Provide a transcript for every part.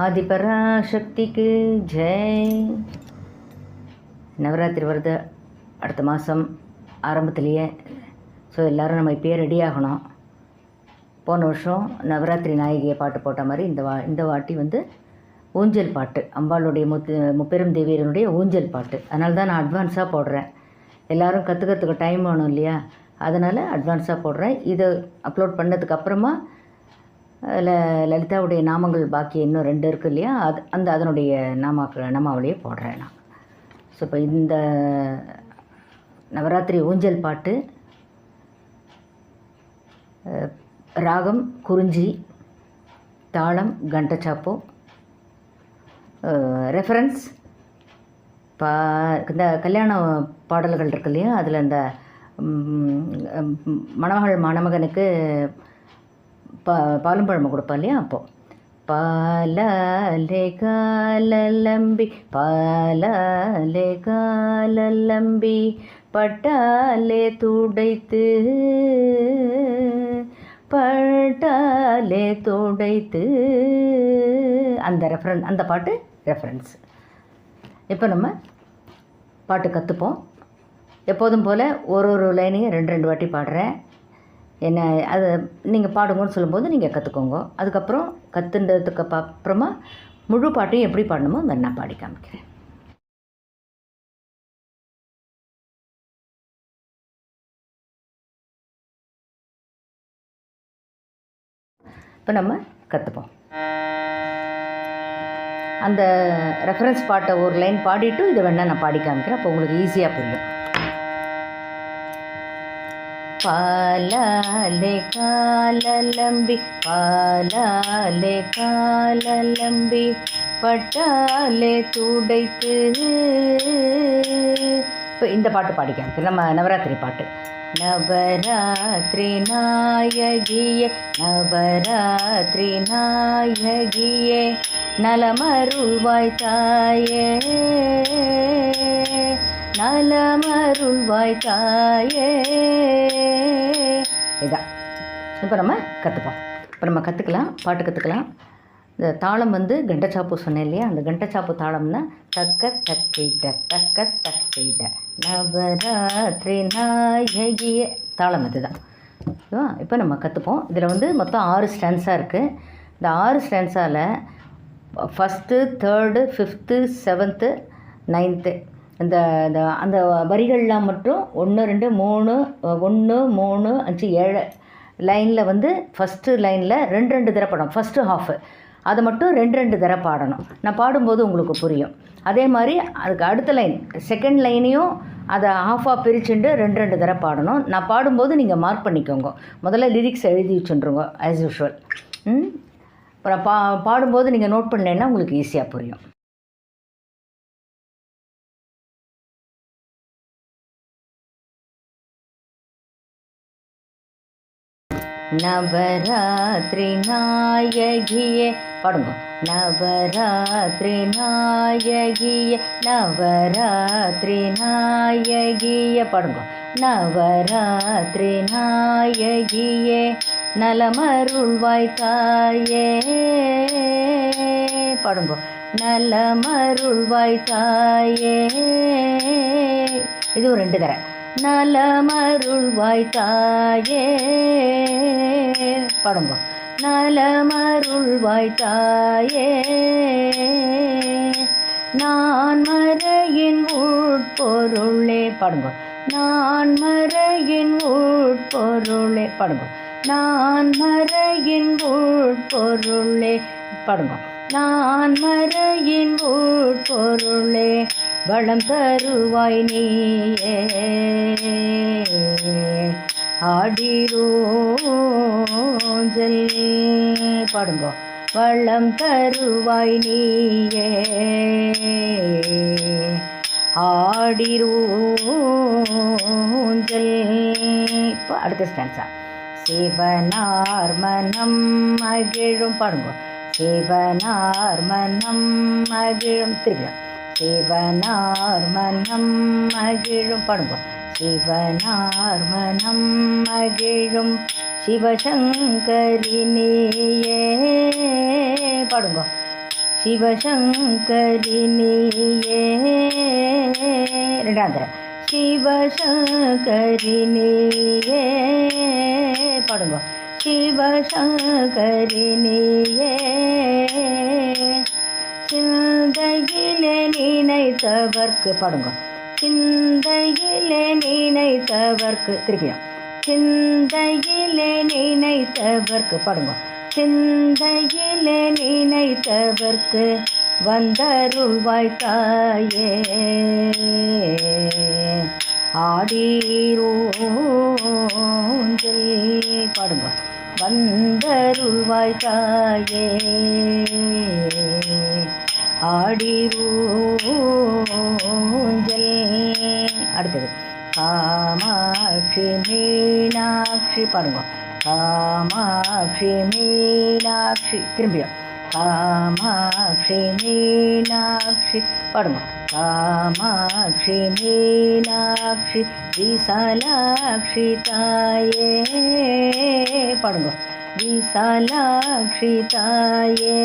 ஆதிபராசக்திக்கு ஜெய். நவராத்திரி வருது அடுத்த மாதம் ஆரம்பத்துலேயே. ஸோ எல்லோரும் நம்ம இப்போயே ரெடி ஆகணும். போன வருஷம் நவராத்திரி நாயகியை பாட்டு போட்ட மாதிரி இந்த வாட்டி ஊஞ்சல் பாட்டு, அம்பாளுடைய முப்பெரும் தேவியனுடைய ஊஞ்சல் பாட்டு. அதனால தான் நான் அட்வான்ஸாக போடுறேன். எல்லோரும் கற்றுக்கிறதுக்கு டைம் வேணும் இல்லையா, அதனால் அட்வான்ஸாக போடுறேன். இதை அப்லோட் பண்ணதுக்கப்புறமா லலிதாவுடைய நாமங்கள் பாக்கி இன்னும் 2 இருக்குது இல்லையா, அதனுடைய நாமாவளியை போடுறேன் நான். ஸோ இப்போ இந்த நவராத்திரி ஊஞ்சல் பாட்டு ராகம் குறிஞ்சி, தாளம் கண்டச்சாப்போ, ரெஃபரன்ஸ் இந்த கல்யாண பாடல்கள் இருக்கு இல்லையா, அதில் இந்த மணமகனுக்கு பாலும் பழமும் கொடுப்பா இல்லையா, அப்போது பாலே காலம்பி பாலே காலம்பி பட்டாலே துடைத்து பட்டாலே துடைத்து, அந்த பாட்டு ரெஃபரன்ஸ். இப்போ நம்ம பாட்டு கற்றுப்போம். எப்போதும் போல் ஒரு லைனையும் 2 வாட்டி பாடுறேன். என்ன அது நீங்கள் பாடுங்கன்னு சொல்லும்போது நீங்கள் கற்றுக்கோங்க. அதுக்கப்புறம் கற்றுன்றதுக்கு அப்புறமா முழு பாட்டையும் எப்படி பாடணுமோ நான் பாடி காமிக்கிறேன். இப்போ நம்ம கற்றுப்போம். அந்த ரெஃபரன்ஸ் பாட்டை ஒரு லைன் பாடிட்டு இதை வேணால் நான் பாடி காமிக்கிறேன். அப்போ உங்களுக்கு ஈஸியாக புரியும். பாலாலே காலம்பி பாலாலே காலம்பி பட்டாலே துடைத்து. இப்போ இந்த பாட்டு பாடி காமிக்கிறேன், நம்ம நவராத்திரி பாட்டு. நவராத்திரி நாயகியே நவராத்திரி நாயகியே நலமருள்வாய் தாயே நலமருள்வாய் தாயே. இதான் இப்போ நம்ம கற்றுப்போம். இப்போ நம்ம கற்றுக்கலாம், பாட்டு கற்றுக்கலாம். இந்த தாளம் கண்டச்சாப்பு சொன்னேன் இல்லையா, அந்த கண்டச்சாப்பு தாளம்னா தக்க தக்கிட்ட தக்க தக்கிட்ட நவராத்திரி நாயகியே தாளம் அதுதான். இப்போ நம்ம கற்றுப்போம். இதில் மொத்தம் 6 ஸ்டான்ஸாக இருக்குது. இந்த 6 ஸ்டான்ஸாவில் ஃபஸ்ட்டு, 3, 5, 7, 9 இந்த அந்த வரிகள்லாம் மட்டும் 1, 2, 3, 1, 3, 5, 7 லைனில் ஃபஸ்ட்டு லைனில் 2 தடவை பாடணும். ஃபஸ்ட்டு ஹாஃபு அதை மட்டும் 2 தடவை பாடணும். நான் பாடும்போது உங்களுக்கு புரியும். அதே மாதிரி அதுக்கு அடுத்த லைன் செகண்ட் லைனையும் அதை ஹாஃபாக பிரிச்சுட்டு 2 தடவை பாடணும். நான் பாடும்போது நீங்கள் மார்க் பண்ணிக்கோங்க. முதல்ல லிரிக்ஸ் எழுதி வச்சுருங்க ஆஸ் யூஷுவல். அப்புறம் பாடும்போது நீங்கள் நோட் பண்ணலைன்னா உங்களுக்கு ஈஸியாக புரியும். நவராத்திரி நாயகியே பாடுங்க. நவராத்திரி நாயகியே நவராத்திரி நாயகியே பாடுங்க. நவராத்திரி நாயகியே நலமருள்வாய் தாயே பாடுங்க. நலமருள்வாய் தாயே. இது 2 தடவை. நலமருள்வாய் தாயே பாடுங்க. நலமருள்வாய் தாயே. நான் மறையின் உட்பொருளே பாடுங்க. நான் மறையின் உட்பொருளே பாடுங்க. நான் மறையின் உட்பொருளே பாடுங்க. நான் மறையின் உட்பொருளே வளம் தருவாய் நீயே ஆடிரோஞ்சல் பாடுங்க. வளம் தருவாய் நீயே ஆடிரோஞ்சல். இப்போ அடுத்த ஸ்டான்ஸா. சிவனார் மனம் மகிழும் பாடுங்க. சிவனார் மனம் மகிழும். திருப்பியும் சிவனார் மனம் மகிழும் பாடுங்க. சிவனார் மனம் மகிழும் சிவசங்கரினியே பாடுங்க. சிவசங்கரி நீயே. ரெண்டாவது சிவசங்கரி நீயே. பாடுங்க. சிவசங்கரி நீயே. சிந்தையிலே நினைத்தவர்க்கு. பாடுங்க. சிந்தையிலே நினைத்தவர்க்கு. திருப்பியும். சிந்தையிலே நினைத்தவர்க்கு. பாடுங்க. சிந்தையிலே நினைத்தவர்க்கு வந்தருள்வாய் தாயே. ஆடீரோஞ்சல். பாடுங்க. வந்தருள்வாய் தாயே. ஆடீரோஞ்சல். அடுத்தது காமாட்சி மீனாட்சி. பாடுங்க. காமாட்சி மீனாட்சி. திரும்பியும். காமாட்சி மீனாட்சி. பாடுங்க. காமாட்சி மீனாட்சி விசாலாட்சி தாயே. பாடுங்க. விசாலாட்சி தாயே.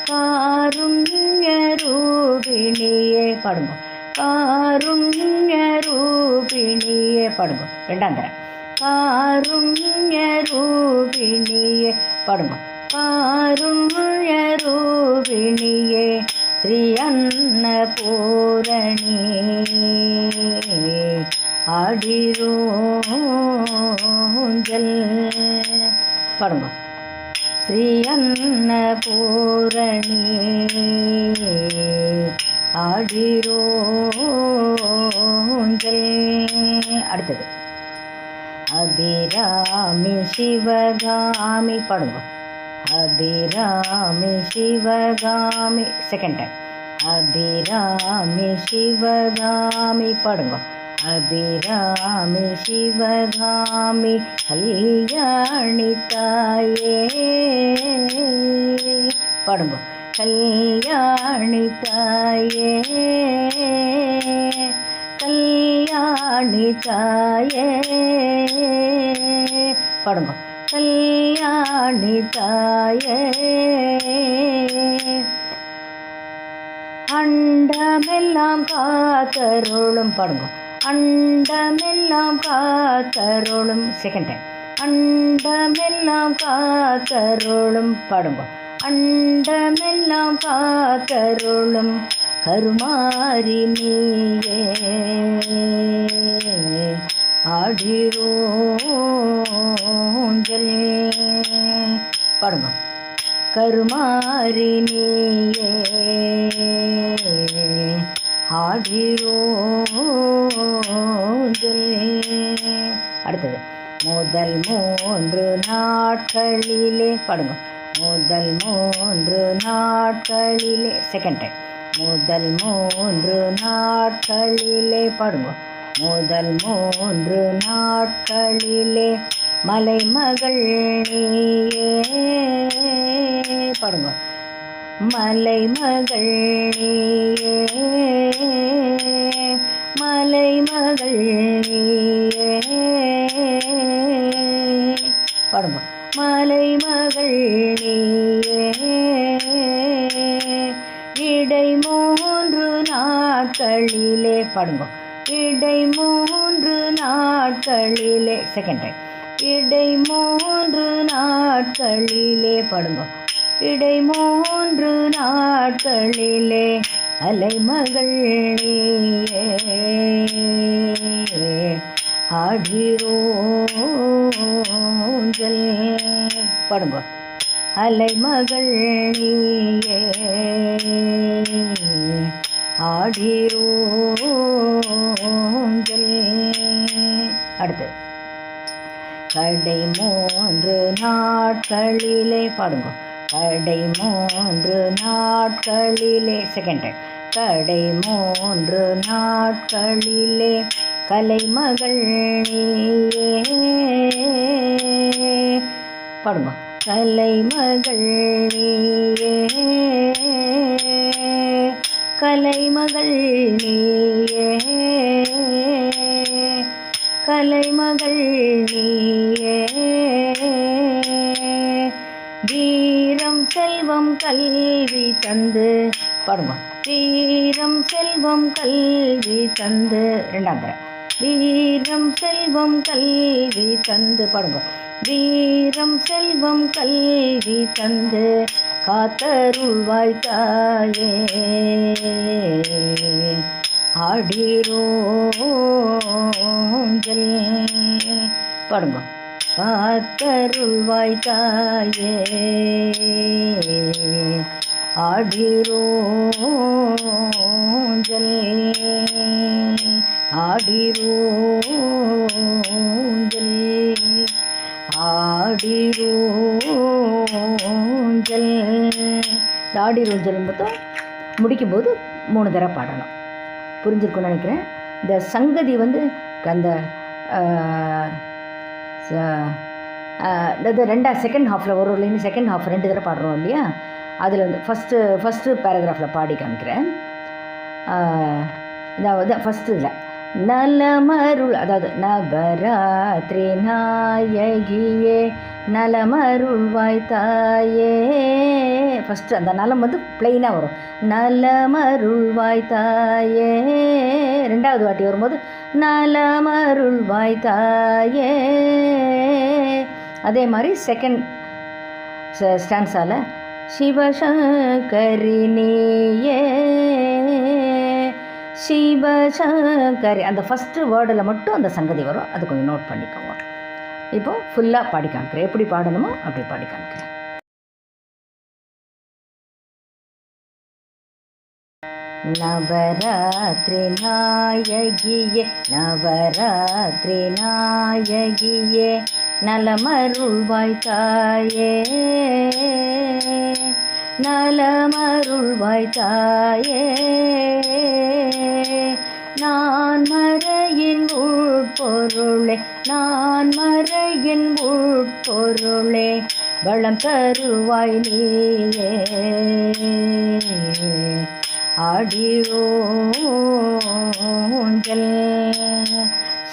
காருண்ய ரூபிணியே. பாடுங்க. காருண்ய ரூபிணியே. பாடுங்க. ரெண்டாம் தரம். காருண்ய ரூபிணியே. பாடுங்க. காருண்ய ரூபிணியே. ஸ்ரீ அன்னபூரணி ஆடிரோஞ்சல். பாடுங்க. ஸ்ரீ அன்னபூரணி ஆடிரோஞ்சல். அடுத்தது அபிராமி சிவகாமி. பாடுங்க. அபிராமி சிவகாமி. Second time. அபிராமி சிவகாமி. பாடுங்க. அபிராமி சிவகாமி கல்யாணி தாயே. பாடுங்க. கல்யாணி தாயே. கல்யாணி தாயே. பாடுங்க. கல்யாணி தாயே. அண்டமெல்லாம் காத்தருளும். பாடுங்க. அண்டமெல்லாம் காத்தருளும். Second time. அண்டமெல்லாம் காத்தருளும். பாடுங்க. அண்டமெல்லாம் காத்தருளும் கருமாரி நீயே. ஆடிரோஞ்சல். பாடுங்க. கருமாரி நீயே. ஆடிரோஞ்சல். அடுத்தது முதல் 3 நாட்களிலே. பாடுங்க. முதல் 3 நாட்களிலே. Second time. முதல் 3 நாட்களிலே. பாடுங்க. முதல் 3 நாட்களிலே மலைமகள் நீயே. பாடுங்க. மலைமகள் நீயே. மலைமகள் நீயே. பாடுங்க. மலைமகள் நீயே. இடை 3 நாட்களிலே. பாடுங்க. இடை 3 நாட்களிலே. Second time. இடை 3 நாட்களிலே. பாடுங்க. இடை 3 நாட்களிலே அலைமகள் நீயே. ஆடிரோஞ்சல். பாடுங்க. அலைமகள் நீயே. ஆடிரோஞ்சல். அடுத்தது கடை 3 நாட்களிலே. பாடுங்க. கடை 3 நாட்களிலே. Second time. கடை 3 நாட்களிலே கலைமகள் நீயே. பாடுங்க. கலைமகள் நீயே. கலைமகள் நீயே. கலைமகள் நீயே. வீரம் வீரம் செல்வம் கல்வி தந்து பாடுங்க. வீரம் செல்வம் கல்வி தந்து ரெண்டாம் தர. வீரம் செல்வம் கல்வி தந்து பாடுங்க. வீரம் செல்வம் கல்வி தந்து காத்தருள்வாய் தாயே ஆடிரோஞ்சல் பாடுங்க. காத்தருள்வாய் தாயே ஆடிரோஞ்சல் ஆடிரோஞ்சல் ஆடிரோஞ்சல். இந்த ஆடிரோஞ்சல் மட்டும் முடிக்கும்போது 3 தடவை பாடணும். புரிஞ்சிருக்குன்னு நினைக்கிறேன். இந்த சங்கதி வந்து அந்த இது செகண்ட் ஹாஃபில் ஒரு லைன் செகண்ட் ஹாஃப் 2 தடவை பாடுறோம் இல்லையா? அதில் வந்து ஃபஸ்ட்டு பேராகிராஃபில் பாடி காமிக்கிறேன். அதாவது ஃபஸ்ட்டு இதில் நலமருள், அதாவது நவராத்திரி நாயகியே நலமருள்வாய் தாயே. ஃபஸ்ட்டு அந்த நலம் வந்து பிளெயினாக வரும். நலமருள்வாய் தாயே. ரெண்டாவது வாட்டி வரும்போது நலமருள்வாய் தாயே. அதே மாதிரி செகண்ட் ஸ்டான்ஸால் சிவசங்கரினியே சிவசங்கரி. அந்த ஃபஸ்ட்டு வேர்டில் மட்டும் அந்த சங்கதி வரும். அது கொஞ்சம் நோட் பண்ணிக்கோங்க. இப்போது ஃபுல்லாக பாடி காமிக்கிறேன். எப்படி பாடணுமோ அப்படி பாடி காமிக்கிறேன். நவராத்திரி நாயகியே நவராத்திரி நாயகியே நலமருள்வாய் தாயே நலமருள்வாய் தாயே. நான் மறையின் உட்பொருளே நான் மறையின் உட்பொருளே வளம் தருவாய் நீயே ஆடிரோஞ்சல்.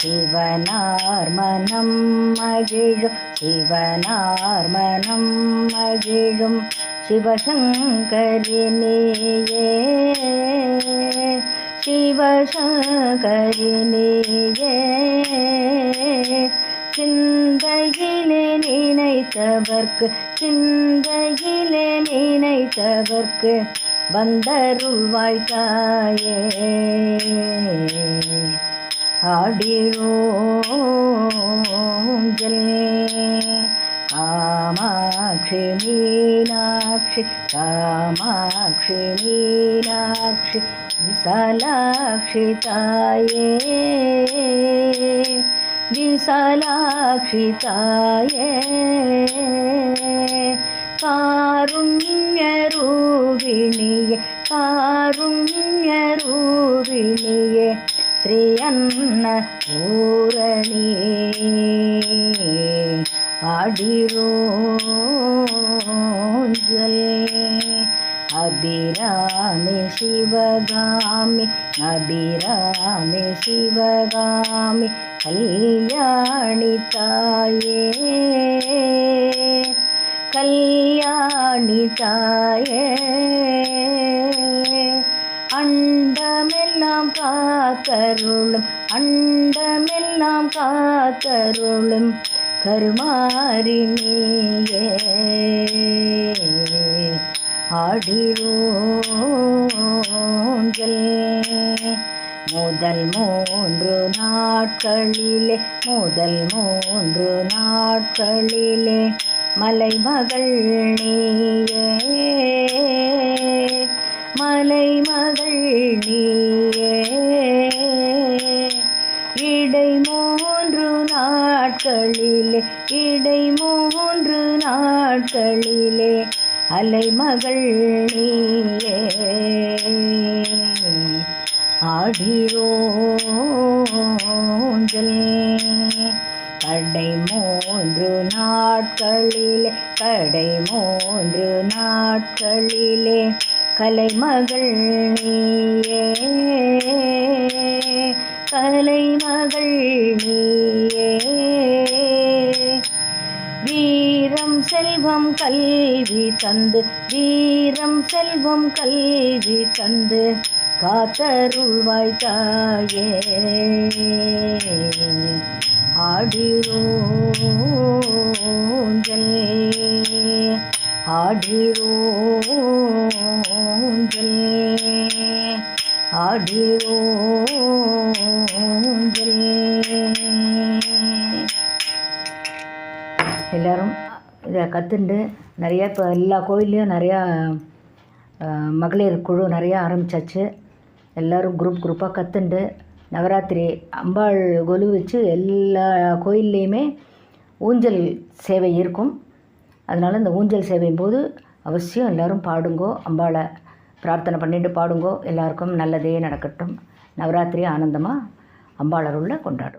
சிவனார் மனம் மகிழும் சிவனார் மனம் மகிழும் சிவசங்கரினியே சிவசங்கரினியே. சிந்தையிலே நினைத்தவர்க்கு சிந்தையிலே நினைத்தவர்க்கு வந்தருள்வாய் தாயே ஆடிரோஞ்சல். காமாட்சி மீனாட்சி காமாட்சி மீனாட்சி விசாலாட்சி தாயே விசாலாட்சி தாயே. காருண்யரூபிணியே காருண்யரூபிணியே ஸ்ரீ அன்னபூரணி ஆடிரோஞ்சல். அபிராமி சிவகாமி அபிராமி சிவகாமி கல்யாணி தாயே கல்யாணி தாயே. அண்டமெல்லாம் காத்தருளும் அண்டமெல்லாம் காத்தருளும் கருமாரிணியே ஆடிரோஞ்சல். முதல் 3 நாட்களிலே முதல் 3 நாட்களிலே மலைமகள் நீயே மலைமகள் நீயே. இடை 3 நாட்களிலே இடை 3 நாட்களிலே அலைமகள் நீயே ஆடிரோஞ்சல். கடை 3 நாட்களிலே கடை 3 நாட்களிலே கலைமகள் நீயே கலைமகள் நீயே. வீரம் செல்வம் கல்வி தந்து வீரம் செல்வம் கல்வி தந்து காத்தருள்வாய் தாயே. ஆடிரோஞ்சல் ஆடிரோஞ்சல் ஆடிரோஞ்சல். எல்லோரும் இதை கற்றுண்டு நிறையா இப்போ எல்லா கோயில்லையும் நிறையா மகளிர் குழு நிறையா ஆரம்பித்தாச்சு. எல்லோரும் குரூப்பாக கற்றுண்டு நவராத்திரி அம்பாள் கொலு வச்சு எல்லா கோயில்லையுமே ஊஞ்சல் சேவை இருக்கும். அதனால் இந்த ஊஞ்சல் சேவையும் போது அவசியம் எல்லோரும் பாடுங்கோ, அம்பாளை பிரார்த்தனை பண்ணிட்டு பாடுங்கோ. எல்லாருக்கும் நல்லதே நடக்கட்டும். நவராத்திரி ஆனந்தமாக அம்பாள் அருள்ல கொண்டாடும்.